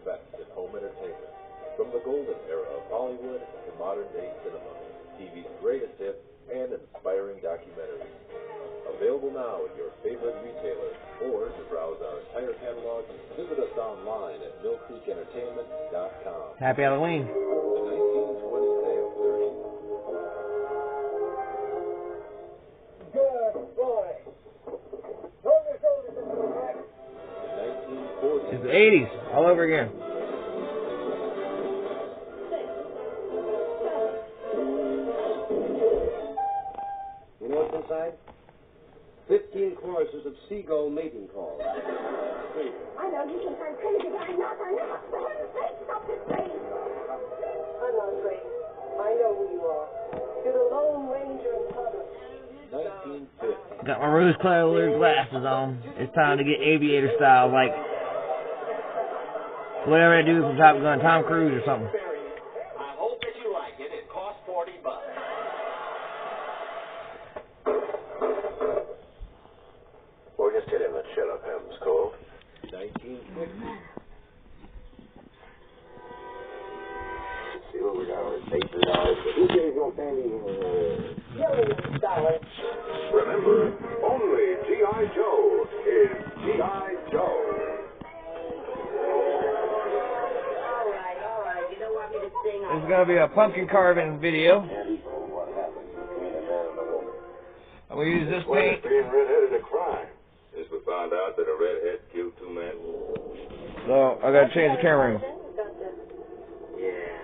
best in home entertainment. From the golden era of Hollywood to modern-day cinema, TV's greatest hits, and inspiring documentaries. Available now at your favorite retailer, or to browse our entire catalog, visit us online at millcreekentertainment.com. Happy Halloween. The 1920 sale 30. Good boy. Throw your shoulders into the back. The 1940s. It's the 80s, all over again. You know what's inside? 15 choruses of seagull mating calls. I know you think I'm crazy, but I'm not. For heaven's sake, stop this thing. I'm not crazy. I know who you are. You're the Lone Ranger in Thunder. 1950. Got my rose-colored glasses on. It's time to get aviator style, like whatever I do from Top Gun, Tom Cruise or something. I hope that you like it. It costs $40. We'll just tell him that Sherlock Holmes called. 1960. See what we got on his papers now. Who gave your family Yellow dollar. Remember, only G.I. Joe is G.I. Joe. All right. You don't want me to sing. This is going to be a pumpkin carving video. What happened between a man and a woman? I'm going to use this Well, paint. being redheaded a crime. Since we found out that a redhead killed 2 men. So I got to change the camera angle. Yeah.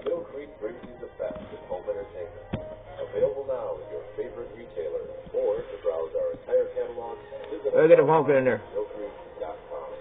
Mill Creek brings you the best in home entertainment. Available now at your favorite retailer, or to browse our entire catalog, visit I got a pumpkin in there. millcreek.com.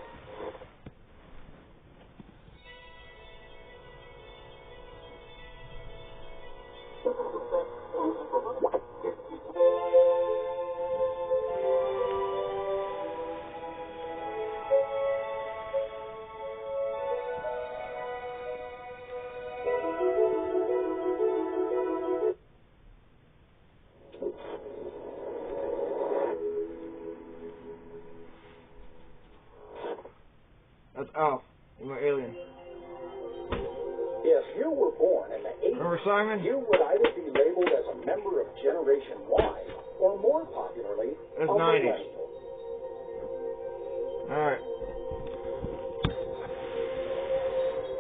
That's Alf. You're my alien. If you were born in the 80s, Remember Simon? you would either be labeled as a member of Generation Y, or more popularly, That's a 90s. millennial. Alright.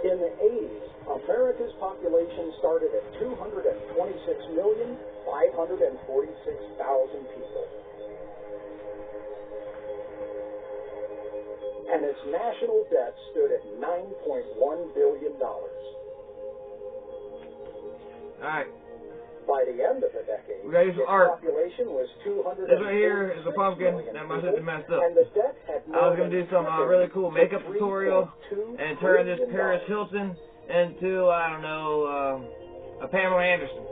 In the 80s, America's population started at 226,546,000 people. And its national debt stood at $9.1 billion. Alright. By the end of the decade, We gotta use its some art. population was 200. This right here is a pumpkin that my sister messed up. And the debt had I was going to do some really cool makeup tutorial and turn this Paris Hilton into, I don't know, a Pamela Anderson.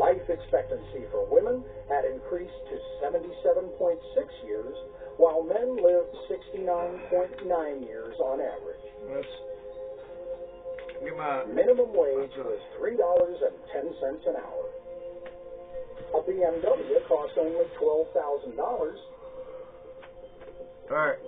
Life expectancy for women had increased to 77.6 years, while men lived 69.9 years on average. Let's get my... Minimum wage was $3.10 an hour. A BMW cost only $12,000, Alright.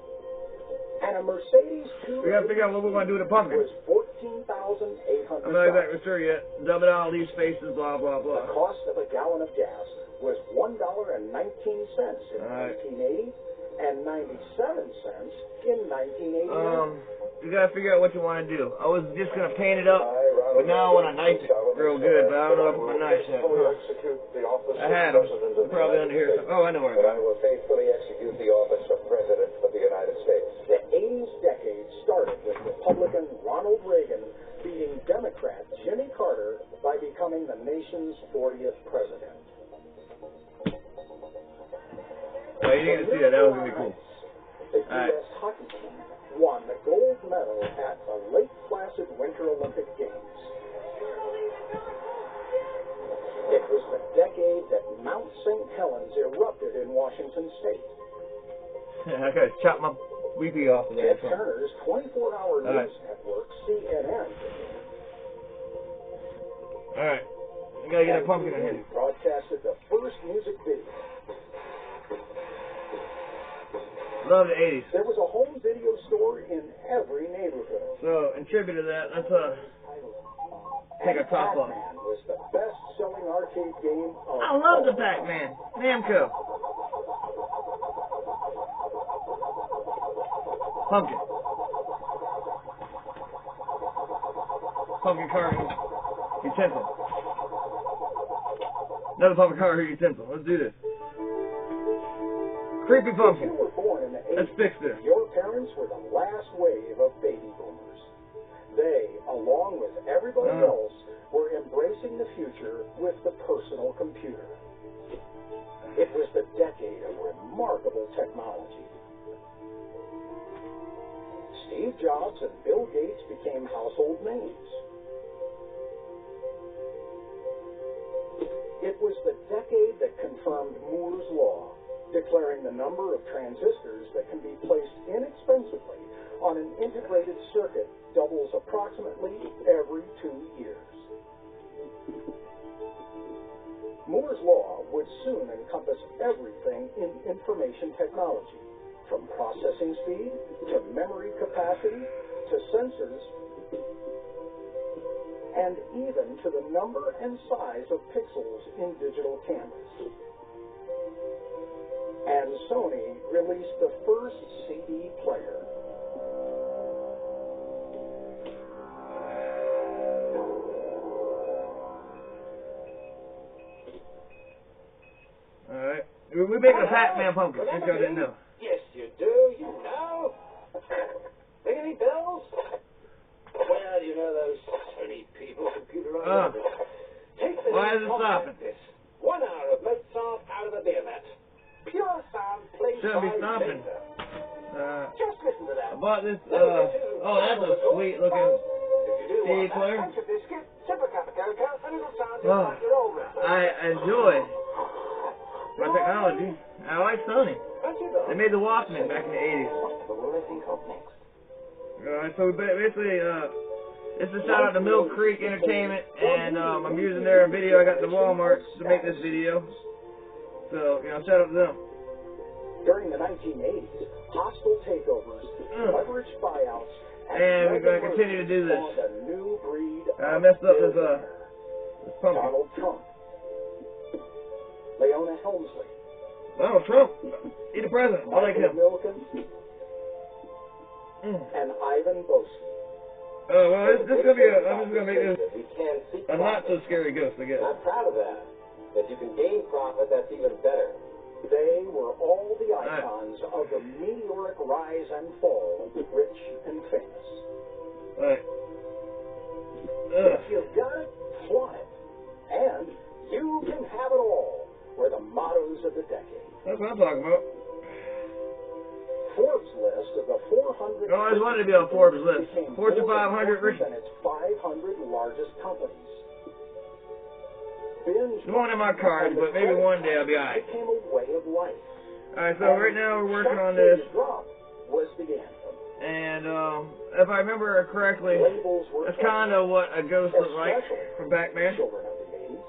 and a Mercedes 2 We gotta figure out what we're gonna do with the pumpkin. was $14,800. I'm not exactly sure yet. Dub it out, leave spaces, blah, blah, The blah. cost of a gallon of gas was $1.19 in 1980 and 97 cents in 1989. You gotta figure out what you want to do. I was just gonna paint it up, but now I want to knife it real good, but I don't know if I'm gonna knife it. I had them. They're probably under here. Oh, I know where. I will faithfully execute the office of President of the United States. The 80s decade started with Republican Ronald Reagan beating Democrat Jimmy Carter by becoming the nation's 40th president. Oh, you didn't see that. That was gonna be cool. The U.S. hockey team won the gold medal at the Lake Placid Winter Olympic Games. It was the decade that Mount St. Helens erupted in Washington State. I gotta chop my weepy off of Ted that. Turner's 24-hour All right. news network, CNN, Alright. We gotta get a pumpkin in here. broadcast first music video. Love the 80s. There was a home video store in every neighborhood. So, in tribute to that, let's take a top off. Pac-Man was the best-selling arcade game of I love the Pac-Man. Namco. Pumpkin. Pumpkin carving utensil. Another pumpkin carving utensil. Let's do this. Creepy pumpkin. If you were born in the 80s, Let's fix this. your parents were the last wave of baby boomers. They, along with everybody else, were embracing the future with the personal computer. It was the decade of remarkable technology. Steve Jobs and Bill Gates became household names. It was the decade that confirmed Moore's Law, declaring the number of transistors that can be placed inexpensively on an integrated circuit doubles approximately every 2 years. Moore's Law would soon encompass everything in information technology, from processing speed to memory capacity to sensors, and even to the number and size of pixels in digital cameras. And Sony released the first CD player. Alright. We're making a Pac-Man pumpkin, if y'all didn't know. Yes, you do. You know. Ring any bells? Well, you know those Sony people, computerized. Take the Why is it stopping? This 1 hour of Mozart out of the beer mat. Pure sound played Shouldn't be by stopping. Laser. Just listen to that. I bought this, oh, that's a sweet looking CD player. Punch a biscuit, sip a cup of cocoa, and it'll sound just Oh, like your old record. I enjoy my technology. I like Sony. Don't you know? They made the Walkman back in the 80s. What will they think of next? Alright, so basically, this is a shout out to Mill Creek Entertainment, and I'm using their video I got to Walmart to make this video. So, you know, shout out to them. During the 1980s, hostile takeovers, leveraged buyouts, And we're going to continue to do this. A new breed I messed up this pumpkin. Donald Trump, Leona Helmsley, Donald Trump, he's the president. I like him. Milken, and Ivan Boesky. Oh, well, this is going to be I'm just going to make this a not so scary ghost, I guess. I'm proud of that. If you can gain profit, that's even better. They were all the icons of the meteoric rise and fall of the rich and famous. Alright. If you've got it, flaunt it. And you can have it all were the mottos of the decade. That's what I'm talking about. Forbes list of the 400... Oh, I just wanted to be on Forbes list. Fortune 500 rich. And its 500 largest companies. It's one of my cards, but maybe one day I'll be alright. Became a way of life. Alright, so right now we're working on this. Was the anthem. And if I remember correctly, that's kind of what a ghost looks like from Pac-Man. Children of the 80s.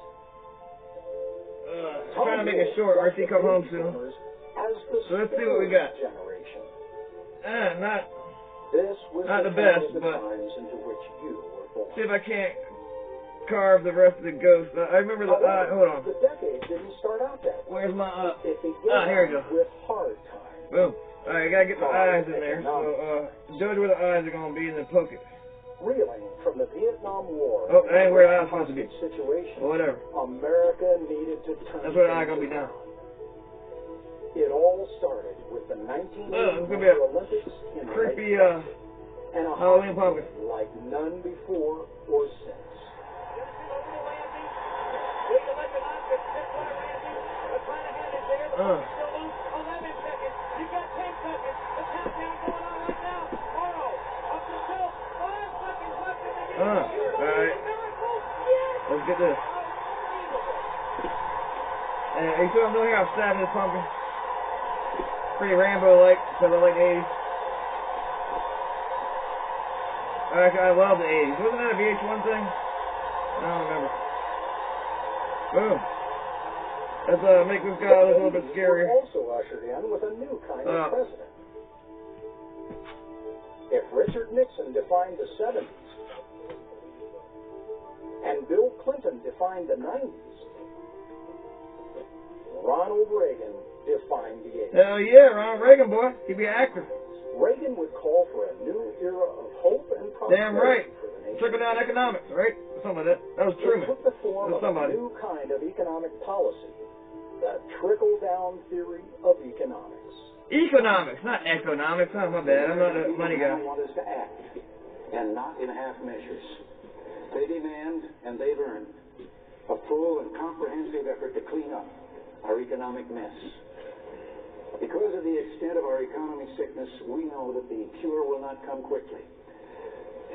Trying to make it short, or she come home soon. So let's see what we got. Not the best, but see if I can't carve the rest of the ghost. I remember the eye. Hold on. The decade didn't start out that way. Where's my It began here we go. with hard times. Boom. Alright, I gotta get the eyes in there. So judge where the eyes are gonna be and then poke it. Reeling from the Vietnam War. Oh, that ain't where the eye's supposed to be. Situation. Well, whatever. America needed to turn. That's where the eye gonna be now. It all started with the 1980s it's gonna be a Olympics in creepy and a Halloween pumpkin. like none before or since. Alright. Let's get this. And you see what I'm doing here? I'm stabbing this pumpkin. Pretty Rambo-like, because I like the 80s. I love the 80s. Wasn't that a VH1 thing? I don't remember. Boom. Let's make this guy look a little bit scarier. Also ushered in with a new kind of president. If Richard Nixon defined the 70s and Bill Clinton defined the 90s, Ronald Reagan defined the 80s. Hell yeah, Ronald Reagan, boy. He'd be an actor. Reagan would call for a new era of hope and prosperity. Damn right. For the nation. Trickle down economics, right? Something like that. That was Truman. It took the form of somebody. a new kind of economic policy, the trickle-down theory of economics. Economics, not economics. Oh, my bad. I'm not a money guy. People want us to act, and not in half measures. They demand, and they've earned, a full and comprehensive effort to clean up our economic mess. Because of the extent of our economy sickness, we know that the cure will not come quickly,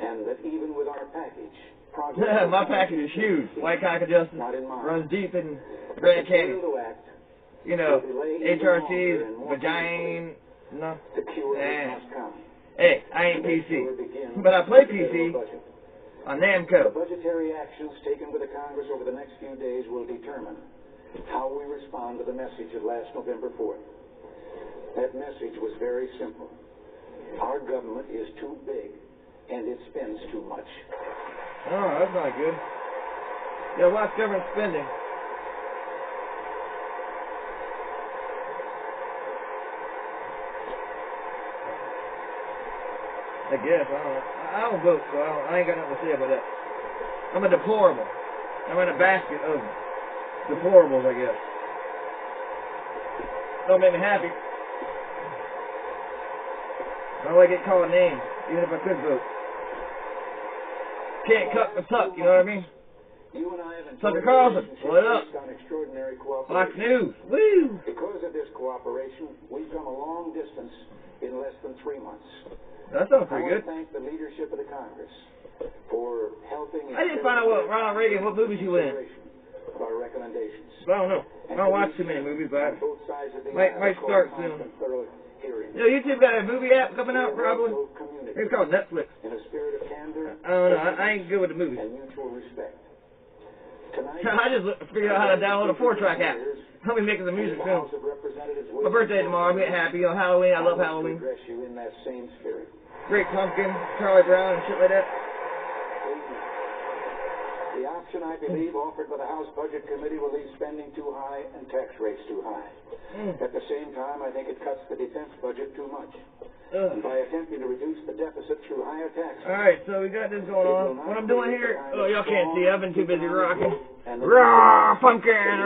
and that even with our package, progress. My package is huge. White Cocker Justice runs deep in Grand Canyon. You know, HRTs, vagina. No. Hey, I ain't PC, but I play PC on Namco. The budgetary actions taken with the Congress over the next few days will determine how we respond to the message of last November 4th. That message was very simple. Our government is too big, and it spends too much. Oh, that's not good. Yeah, watch government spending. I guess, I don't vote, so I ain't got nothing to say about that. I'm a deplorable. I'm in a basket of deplorables, I guess. Don't make me happy. I don't like getting called names, even if I could vote. Can't cut the tuck, you know what I mean? You and I have Tucker Carlson, what up? On extraordinary cooperation. Fox News, woo! Because of this cooperation, we've come a long distance in less than 3 months. That sounds pretty good. I want to thank the leadership of the Congress for helping. I didn't find out what Ronald Reagan, what movies he was in. Our recommendations. I don't know. I don't watch too many movies, but might start soon. You know, YouTube got a movie app coming out, probably. It's called Netflix. In a spirit of candor, I don't know. I ain't good with the movies. and mutual respect. Tonight, I just figured out how to download a 4-track app. I'll be making the music soon. My birthday tomorrow. I'm getting happy. On Halloween, I love Halloween. You in that same spirit. Great Pumpkin, Charlie Brown, and shit like that. The option, I believe, offered by the House Budget Committee will leave spending too high and tax rates too high. At the same time, I think it cuts the defense budget too much. By attempting to reduce the deficit through higher taxes. Alright, so we got this going on. What I'm doing here, oh, y'all can't see. I've been too busy rocking. Raw, pumpkin,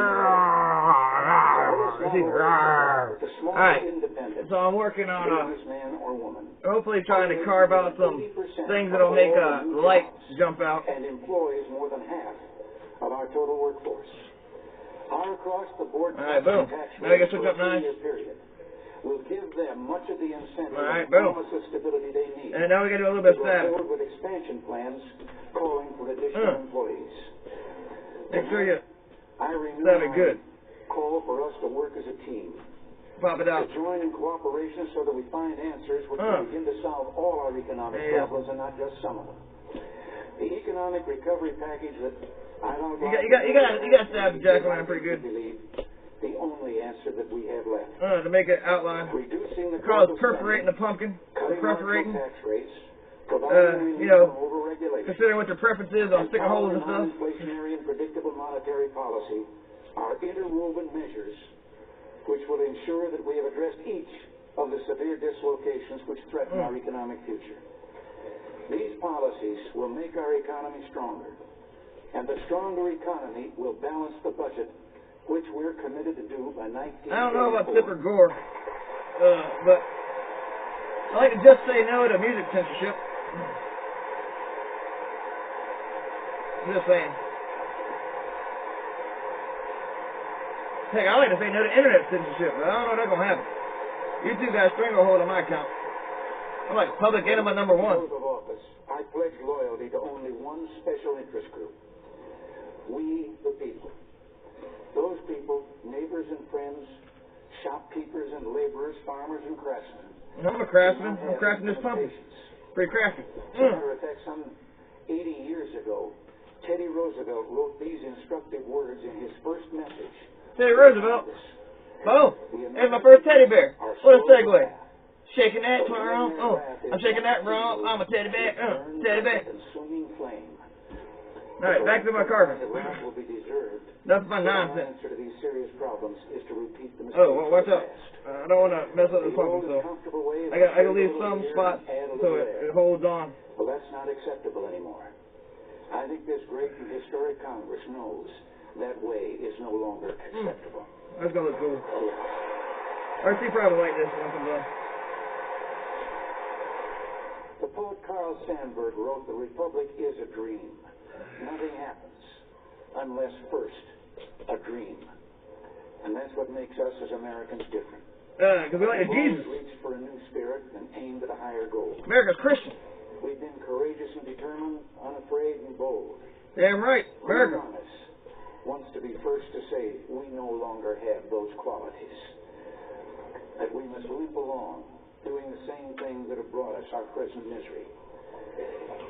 Alright, so I'm working on hopefully trying to carve out some things that'll make light jump out. And employs more than half of our total workforce. Our across-the-board Alright, boom. Now I get switch up nice. Will give them much of the incentive and promise of stability they need. And now we got to do a little bit of stabbing. With expansion plans calling for additional employees. Make sure you stab it good. Call for us to work as a team. Pop it out. To join in cooperation so that we find answers which will begin to solve all our economic problems and not just some of them. The economic recovery package that I don't you got stab the jack-o'-lantern pretty good. The only answer that we have left. To make it outline. Reducing the called perforating the pumpkin. Perforating. Tax rates, you know, considering what your preference is on sticking holes and stuff. Inflationary and predictable monetary policy are interwoven measures which will ensure that we have addressed each of the severe dislocations which threaten our economic future. These policies will make our economy stronger, and the stronger economy will balance the budget, which we're committed to do by 1980s. I don't know about Tipper Gore, but I like to just say no to music censorship. I'm just saying. Heck, I like to say no to internet censorship, but I don't know if that's going to happen. YouTube got a stranglehold on my account. I'm like public enemy number 1. Oath of office, I pledge loyalty to only one special interest group. We, the people. Those people, neighbors and friends, shopkeepers and laborers, farmers and craftsmen. I'm a craftsman. I'm crafting this pumpkin. Pretty crafty. As a matter of fact, some 80 years ago, Teddy Roosevelt wrote these instructive words in his first message Teddy Roosevelt. Boom. There's my first teddy bear. What a segue. Shaking that, turn around. Oh, I'm shaking that wrong. I'm a teddy bear. Teddy bear. All right, back to my carving. Nothing but nonsense. Oh, well, watch out. I don't want to mess up the pumping, so I got leave some spots so it holds on. Well, that's not acceptable anymore. I think this great and historic Congress knows that way is no longer acceptable. That's going to look cool. RC probably like this when it comes on. The poet Carl Sandburg wrote, "The Republic is a dream. Nothing happens unless first a dream." And that's what makes us as Americans different. Because we like Jesus. We've reached for a new spirit and aimed at a higher goal. America's Christian. We've been courageous and determined, unafraid and bold. Damn right, America. Who among us wants to be first to say we no longer have those qualities? That we must limp along, doing the same things that have brought us our present misery.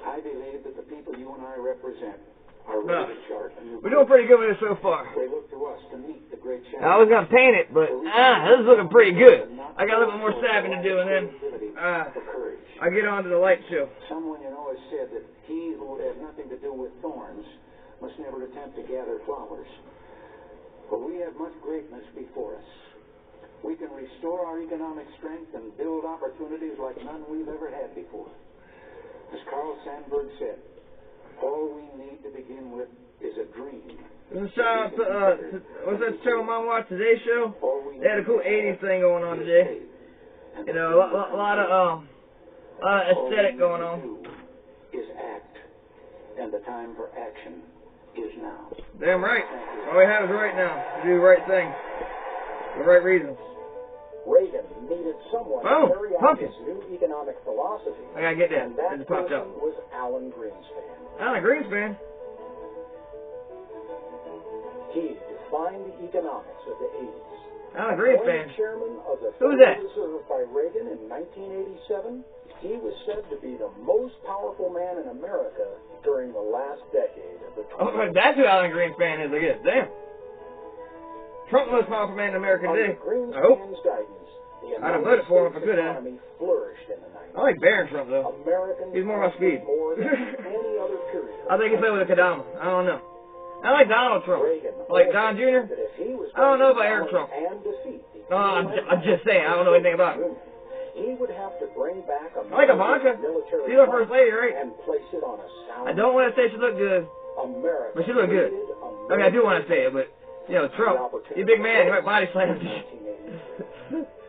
I believe that the people you and I represent are ready to chart a new. We're doing pretty good with it so far. They look to us to meet the great challenge. I was going to paint it, but this is looking pretty good. I got a little bit more stabbing to do, and then I get on to the light show. Someone you know has said that he who would have nothing to do with thorns must never attempt to gather flowers. But we have much greatness before us. We can restore our economic strength and build opportunities like none we've ever had before. As Carl Sandburg said, all we need to begin with is a dream. Shout out to, what's that show Mom watched, Today's Show? They had a cool 80s thing going on today. You know, a lot of aesthetic going on. Is act, and the time for action is now. Damn right. All we have is right now to do the right thing. For the right reasons. Reagan needed someone to carry out his new economic philosophy. I gotta get that. And that It popped person up. was Alan Greenspan. Alan Greenspan? He defined the economics of the 80s. Alan Greenspan? Appointed chairman of the Who's that? Federal Reserve by Reagan in 1987, he was said to be the most powerful man in America during the last decade of the 20th. Oh, that's who Alan Greenspan is, I guess. Damn. Trump the most powerful man in America today. I hope. I'd have voted for him if I could have. Flourished in the 90s. I like Barron Trump, though. He's more my speed. I think he played with a Kadama. I don't know. I like Donald Trump. I like Don Jr. I don't know about Eric Trump. No, I'm just saying. I don't know anything about him. He would have to bring back a I like Ivanka. She's our first lady, right? And place it on a sound. I don't want to say she looked good, but she looked good. I mean, I do want to say it, but you know, Trump, you big man, you might body slam me.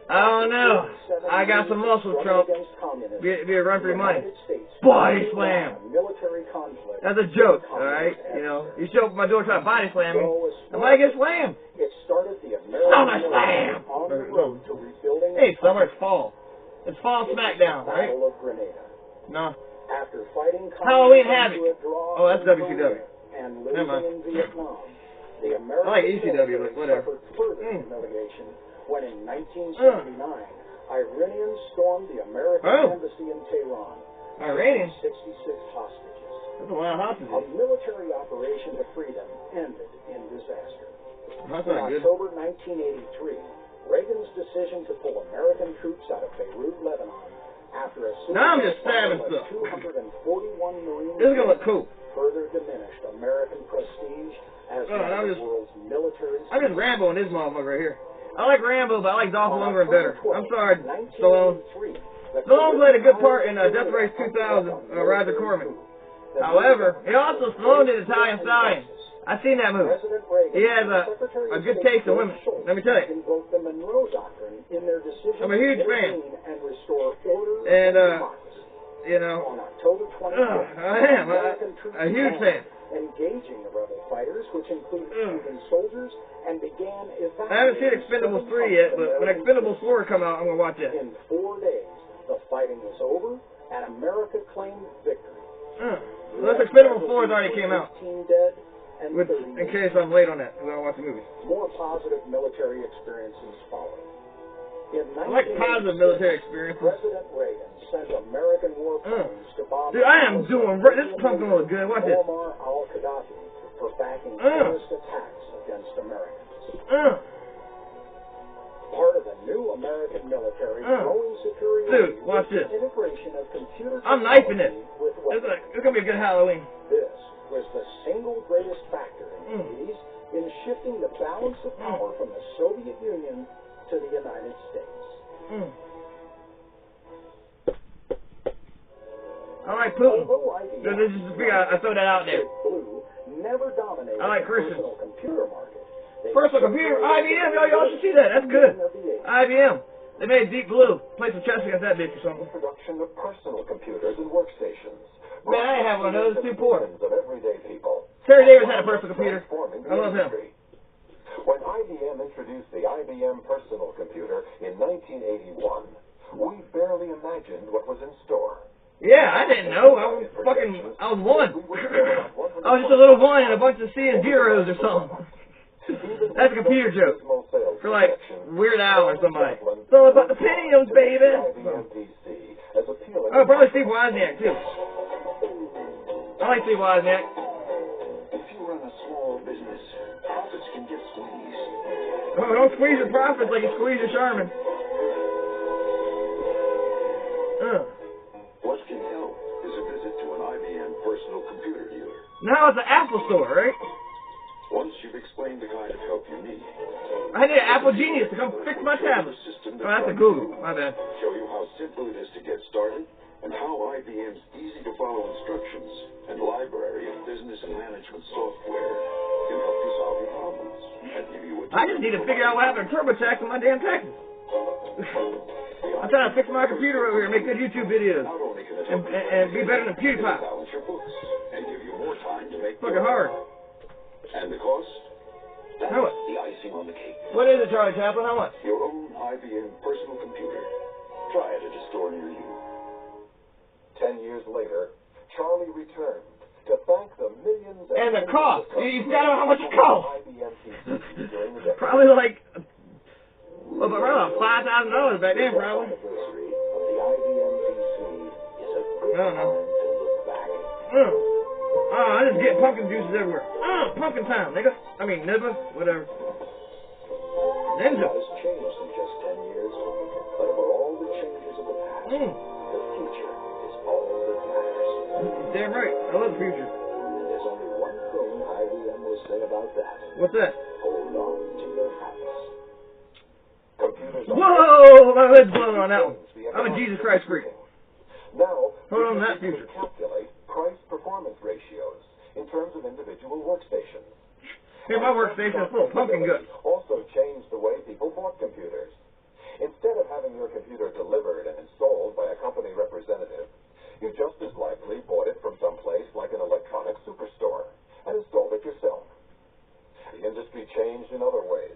I don't know. I got some muscle, Trump. Be a run for your money. Body slam. That's a joke, all right? You know, you show up at my door trying to body slam me, I might get slammed. Summer slam. Hey, summer, it's fall. It's fall smackdown, right? No. Halloween Havoc. Oh, that's WCW. Never mind. I like ECW, but whatever. When in 1979, Iranians stormed the American embassy in Tehran. Iranians? 66 hostages. That's a lot of hostages. A military operation to free them ended in disaster. That's in not good. October 1983, Reagan's decision to pull American troops out of Beirut, Lebanon, after a now I'm just stabbing stuff. $241 million this is gonna look cool. Further diminished American prestige as one of the world's military. I'm just Rambo in this motherfucker right here. I like Rambo, but I like Dolph Lundgren better. I'm sorry, Stallone. Stallone played a good part in Death Race 2000, Roger Corman. However, he also Stallone did Italian Stallion. I've seen that movie. He has a good taste in women. Let me tell you. I'm a huge fan. And, you know, I am a huge fan. Engaging the rebel fighters, which included Cuban soldiers, and began evacuating. I haven't seen Expendables 3 yet, but when Expendables 4 come out, I'm going to watch it. In 4 days, the fighting was over, and America claimed victory. Unless Expendables 4 has already came out. Dead and Which, in case I'm late on that, because I don't watch the movie. More positive military experiences followed. I like positive military experiences. President Reagan sent American warplanes to bomb. Dude, I am doing this pumpkin looks good. Watch this. Muammar al-Gaddafi for backing terrorist attacks against Americans. Part of the new American military growing superiority Dude, watch this. integration of computer I'm knifing it. with weapons. It's gonna be a good Halloween. This was the single greatest factor in the 80s in shifting the balance of power from the Soviet Union to the United States. I like Putin. Although IBM This is I throw that out there. Blue never dominated I like the Christians. personal computer market. Personal computer, IBM, y'all should see that. That's good. IBM. They made Deep Blue. Play some chess against that bitch or something. Production of personal computers and workstations. Man, I ain't have one of those. Too poor. Of everyday people. Terry Davis had a personal computer. I love him. When IBM introduced the IBM personal computer in 1981, we barely imagined what was in store. Yeah, I didn't know. I was one. I was just a little one and a bunch of C and zeros or something. That's a computer joke. For like Weird Al or somebody. It's all about the pennies, baby. Oh, probably Steve Wozniak too. I like Steve Wozniak. If you run a small business, profits can get squeezed. Oh, don't squeeze your profits like you squeeze your Charmin. What can help is a visit to an IBM personal computer dealer. Now it's an Apple store, right? Once you've explained the kind of help you need, I need an Apple Genius to come fix my tablet. Oh, that's a Google. My bad. Show you how simple it is to get started and how IBM's easy-to-follow instructions and library of business and management software can help you solve your problems and give you a... I just need to figure out what happened to TurboTax in my damn taxes. I'm trying to fix my computer over here and make good YouTube videos and be better than PewDiePie. Balance your books and give you more time to make... Fucking hard. And the cost? That's How much? the icing on the cake. What is it, Charlie Chaplin? How much? Your own IBM personal computer. Try it at a store near you. 10 years later, Charlie returned to thank the millions And the cost. You gotta know how much it costs. IBM PCs during the decade. Probably like, well, but around $5,000 back then, probably. The anniversary of the IBM PC is a good I don't know. time to look back. Oh, I just get pumpkin juices everywhere. Pumpkin time, nigga. I mean, nigga, whatever. Ninja. What has changed in just 10 years? But for all the changes of the past, the future is all that matters. Damn right. I love the future. And there's only one thing IBM will say about that. What's that? Hold on to your hats. Computers Whoa! My head's blown on that one. I'm a Jesus Christ freak. Now, Hold on to that future. calculate price-performance ratios in terms of individual workstations. Here, my workstation is full of pumpkin guts. Also changed the way people bought computers. Instead of having your computer delivered and installed by a company representative, you just as likely bought it from someplace like an electronic superstore and installed it yourself. The industry changed in other ways.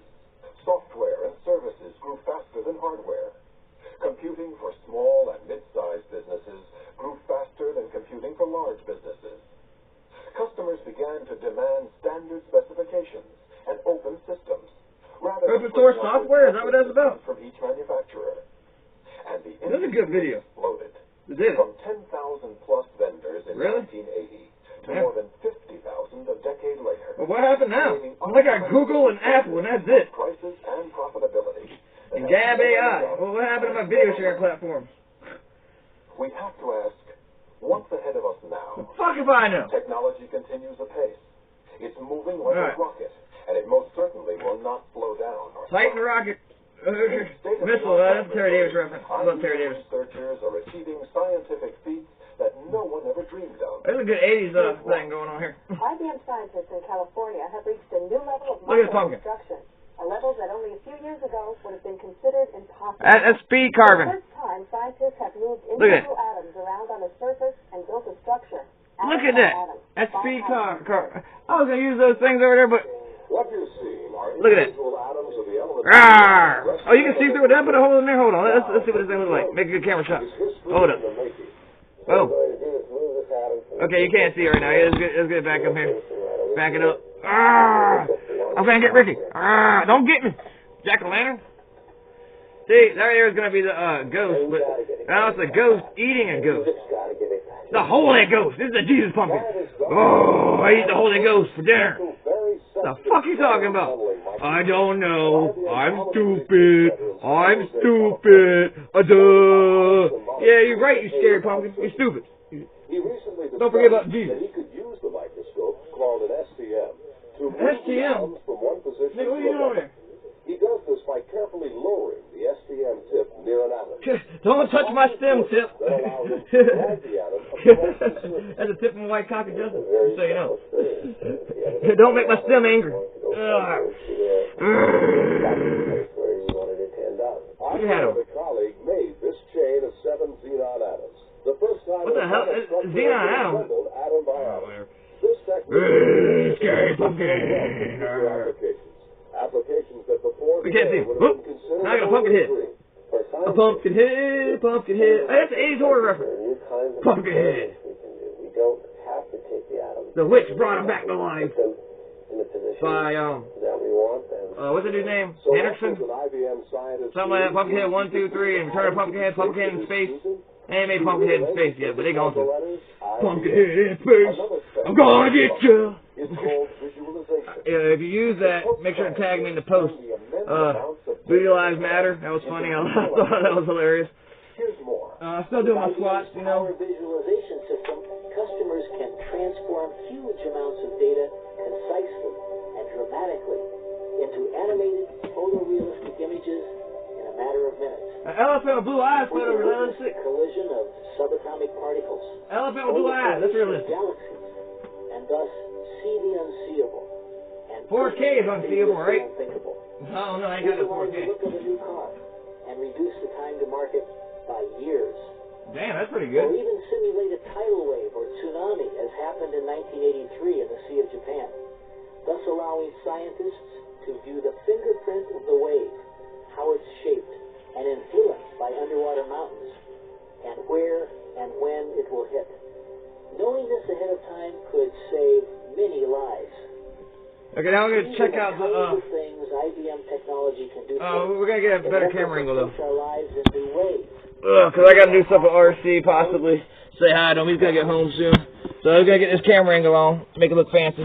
Software and services grew faster than hardware. Computing for small and mid-sized businesses grew faster than computing for large businesses. Customers began to demand standard specifications and open systems. Open source software? Is that what that's about? From each manufacturer. And the That's a good video. exploded. It did. From 10,000 plus vendors in Really? 1980 to Yeah. more than 50,000 a decade later. Well, what happened now? I got Google and Apple, and that's it. Prices and profitability. And Gab AI. Well, what happened to my video sharing platforms? We have to ask, what's ahead of us now? Fuck if I know. Technology continues apace. It's moving like Right. a rocket, and it most certainly will not slow down. Or Titan rocket. Missile. That's a Terry Davis reference. I love Terry Davis. Researchers are achieving scientific feats that no one ever dreamed of. There's a good 80s thing going on here. IBM scientists in California have reached a new level of Look at the pumpkin. construction, a level that only a few years ago would have been considered impossible. That's speed carving. For the first time, scientists have moved Look at individual atoms around on the surface and built a structure. Look at that. That's speed car. I was going to use those things over there, but What you see are look at that. individual atoms of the element. Rawr. Oh, you can see through with that? Put a hole in there? Hold on. Let's see what this thing looks like. Make a good camera shot. Hold up. Oh. Okay, you can't see it right now. Let's get it back up here. Back it up. I'm going to get Ricky. Don't get me. Jack-o'-lantern. See, there is going to be the ghost, but now it's a ghost eating a ghost. The Holy Ghost. This is a Jesus pumpkin. Oh, I eat the Holy Ghost for dinner. The fuck you talking about? I don't know. I'm stupid. I'm stupid. Duh. Yeah, you're right, you scary pumpkin. You're stupid. Don't forget about Jesus. He could use the microscope called an STM to move STM? atoms from one position Nigga, what are to you doing another. there? He does this by carefully lowering the STM tip near an atom. Don't touch my stem tip. That allow him to drag the atom across the surface. That's a tip from white cocky doesn't, just so you know. Don't make my stem angry. You had him. A colleague made this chain of 7 xenon atoms. The first time What the hell? Xenon atom? Atom by atom. This technique scary pumpkin. Applications that before We can't see. would have been considered Now I got a pumpkin head. A pumpkin head, pumpkin head. Hey, that's an 80s horror reference. Pumpkin head. We don't have to take the atoms. The witch brought him back to life. In the position By, that we want them. what's the dude's name? So Hendrickson? Something like that. Pumpkinhead 1, 2, 3, and Return of Pumpkinhead in Space. They ain't made Pumpkinhead in Space yet, but they going to. Pumpkinhead in Space. I'm gonna get you. If you use that, make sure to tag me in the post. Video Lives Matter. That was funny. I thought that was hilarious. Still doing my squats, you know. Our visualization system, customers can transform huge amounts of data concisely and dramatically into animated, photorealistic images in a matter of minutes. An elephant with blue eyes, photorealistic. Collision of subatomic particles. Elephant with blue eyes, that's realistic. Galaxies, and thus see the unseeable. And 4K is unseeable, right? Unthinkable. Oh no, I ain't got no 4K. The look of a new car and reduce the time to market by years. Damn, that's pretty Or good. even simulate a tidal wave or tsunami, as happened in 1983 in the Sea of Japan, thus allowing scientists to view the fingerprint of the wave, how it's shaped and influenced by underwater mountains, and where and when it will hit. Knowing this ahead of time could save many lives. Okay, now we're gonna check out the things IBM technology can do. We're gonna get a better camera angle though. Our lives in new ways. Cause I gotta do stuff with RC possibly. Say hi to him. He's gonna get home soon. So I'm gonna get this camera angle on, make it look fancy.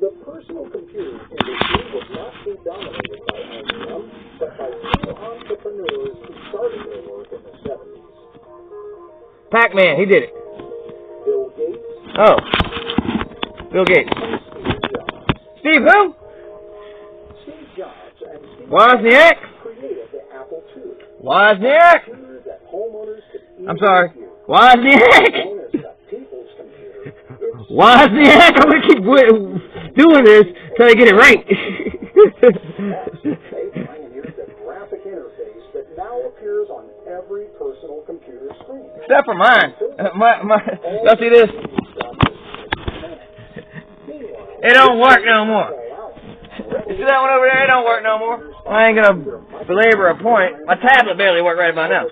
The personal computing industry was not be dominated by IBM, but by two entrepreneurs who started their work in the 70s. Pac-Man, he did it. Bill Gates. Oh. Bill Gates. Steve who? Steve Jobs and Steve Wozniak? created the Apple II. Wozniak? That homeowners could I'm sorry. Wozniak? known as the people's computer. Wozniak? I'm gonna keep doing this till I get it right. They pioneered the graphic interface that now appears on every personal computer screen. Except for mine. Y'all see this? It don't work no more. You see that one over there? It don't work no more. I ain't gonna belabor a point. My tablet barely works right about now.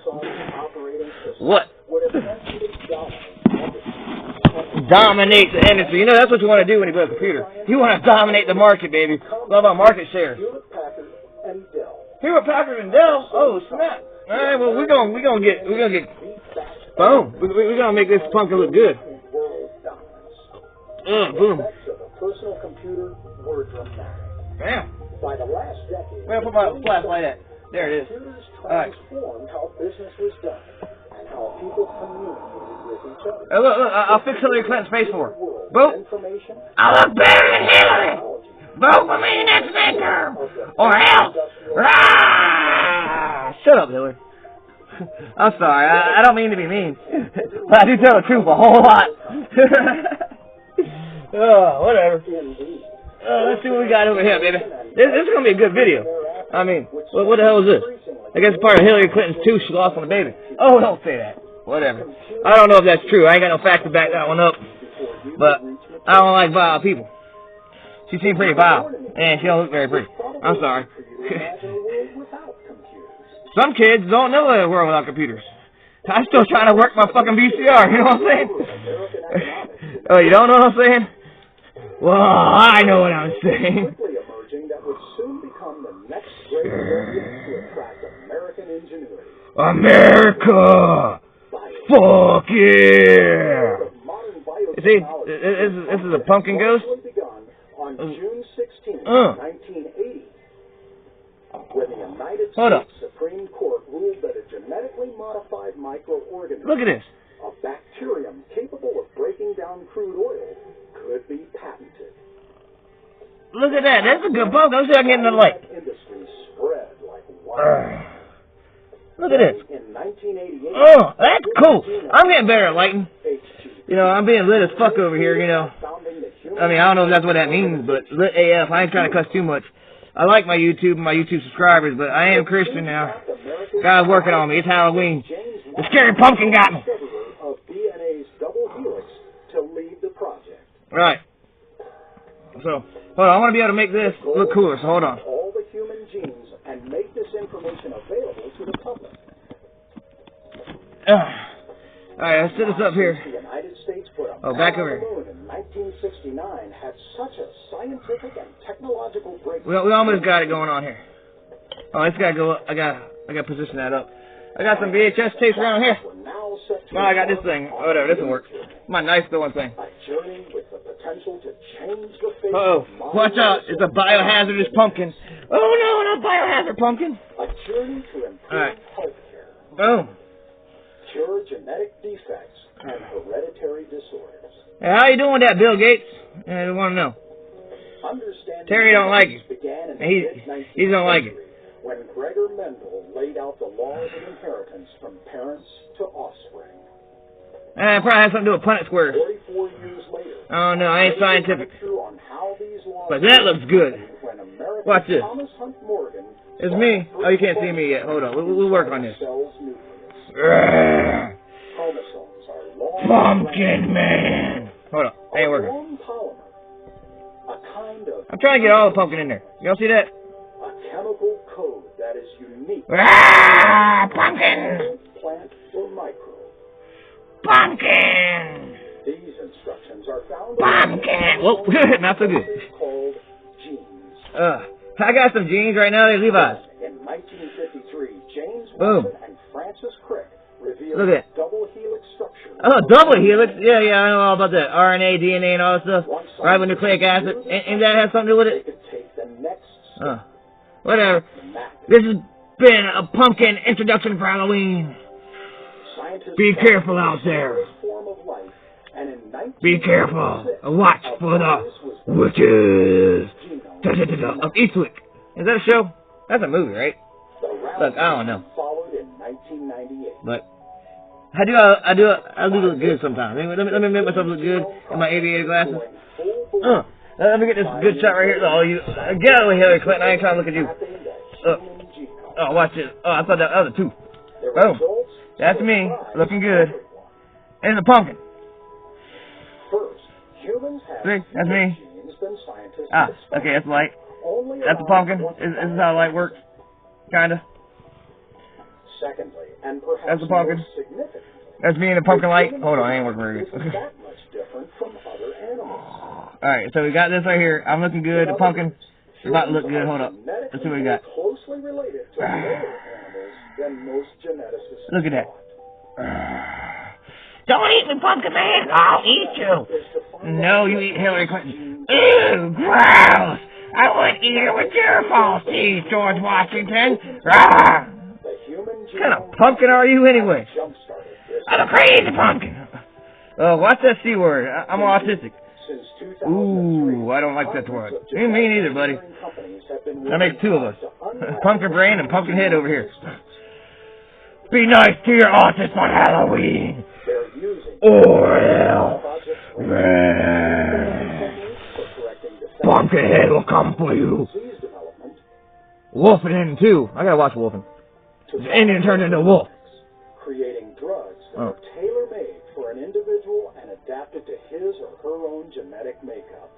What? Dominate the industry. You know, that's what you want to do when you build a computer. You want to dominate the market, baby. It's all about market share. Hewlett Packard and Dell. Oh snap! All right, well we're gonna get boom. We're gonna make this pumpkin look good. Boom. Personal computer were dramatic. Bam. By the last decade, Where I put my flashlight at? There it is. computers Alright. transformed how business was done and how people communicated with each other. Hey, look, I'll fix Hillary Clinton's face for her. Boop. Information, I look better than Hillary. Vote for me next midterm, or else. Rah! Shut up, Hillary. I'm sorry. I don't mean to be mean, but I do tell the truth a whole lot. Oh, whatever. Let's see what we got over here, baby. This is going to be a good video. I mean, what the hell is this? I guess it's part of Hillary Clinton's tooth she lost on the baby. Oh, don't say that. Whatever. I don't know if that's true. I ain't got no facts to back that one up. But I don't like vile people. She seemed pretty vile. And she don't look very pretty. I'm sorry. Some kids don't know a world without computers. I'm still trying to work my fucking VCR. You know what I'm saying? Oh, you don't know what I'm saying? Well, I know what I'm saying. America! Fuck yeah! See, this is a pumpkin ghost. on June 16, 1980, when the United States Supreme Court ruled that a genetically modified microorganism, look at this, a bacterium capable of breaking down crude oil, could be patented. Look at that. That's a good poke. I'm sure I can get in the light. Industry spread like wildfire. Look at this. In 1988, oh, that's cool. I'm getting better at lighting. You know, I'm being lit as fuck over here, you know. I mean, I don't know if that's what that means, but lit AF. I ain't trying to cuss too much. I like my YouTube and my YouTube subscribers, but I am Christian now. God's working on me. It's Halloween. The scary pumpkin got me. Right. So, hold on. I want to be able to make this look cooler, so hold on. All the human genes and make this information available to the public. Alright, let's set this up here. The United States put a back over here. in 1969 had such a scientific and technological breakthrough. We almost got it going on here. Oh, it's gotta go up. I gotta position that up. I got some VHS tapes around here. Oh, I got this thing. Whatever, this will work. My knife throwing thing. Uh-oh. Watch out. It's a biohazardous pumpkin. Oh, no, not biohazard pumpkin. Alright. Boom. Cure genetic defects and hereditary disorders. Hey, how you doing with that, Bill Gates? I want to know. Terry don't like it. He don't like it. When Gregor Mendel laid out the laws of inheritance from parents to offspring. It probably has something to do with Punnett squares. 44 years later. Oh no, I ain't scientific. But that looks good. Watch this. It's me. Oh, you can't see me yet. Hold on. We'll work on this. Pumpkin Man. Hold on. Ain't working. I'm trying to get all the pumpkin in there. Y'all see that? A chemical code that is unique. Pumpkin. Plant or micro. Pumpkin. These instructions are found. Pumpkin. Whoa, not so good. Called genes. I got some jeans right now. They're Levi's. In 1953, James Boom. Watson and Francis Crick revealed Look at it. double helix structure. Oh, double helix? Yeah, I know all about that. RNA, DNA, and all that stuff. Ribonucleic acid. And that has something to do with it? They could take the next whatever. This has been a pumpkin introduction for Halloween. Be careful out there. Be careful. Watch for the witches of Eastwick. Is that a show? That's a movie, right? Look, I don't know. But I do look good sometimes. Let me make myself look good in my aviator glasses. Let me get this good shot right here. Oh, you get out of the way, Hillary Clinton. I ain't trying to look at you. Oh, watch this. Oh, I thought that other two. Boom. That's me, looking good. And the pumpkin. See, that's me. Okay, that's light. That's the pumpkin. This is how light works. Kinda. That's the pumpkin. That's me in the pumpkin light. Hold on, I ain't working very good. Alright, so we got this right here. I'm looking good. The pumpkin is about to look good. Hold up. Let's see what we got. Look at that. Don't eat me, Pumpkin Man. I'll eat you. No, you eat Hillary Clinton. Ew, gross. I wouldn't eat her with your false teeth, George Washington. What kind of pumpkin are you anyway? I'm a crazy pumpkin. What's that C word? I'm autistic. Ooh, I don't like that word. Me neither, buddy. That makes two of us. Pumpkin brain and pumpkin head over here. Be nice to your autist on Halloween. Or else. Pumpkin head will come for you. Wolfen in too. I gotta watch Wolfen. The Indian turned into a wolf. Creating drugs that are tailor-made for an individual and adapted to his or her own genetic makeup.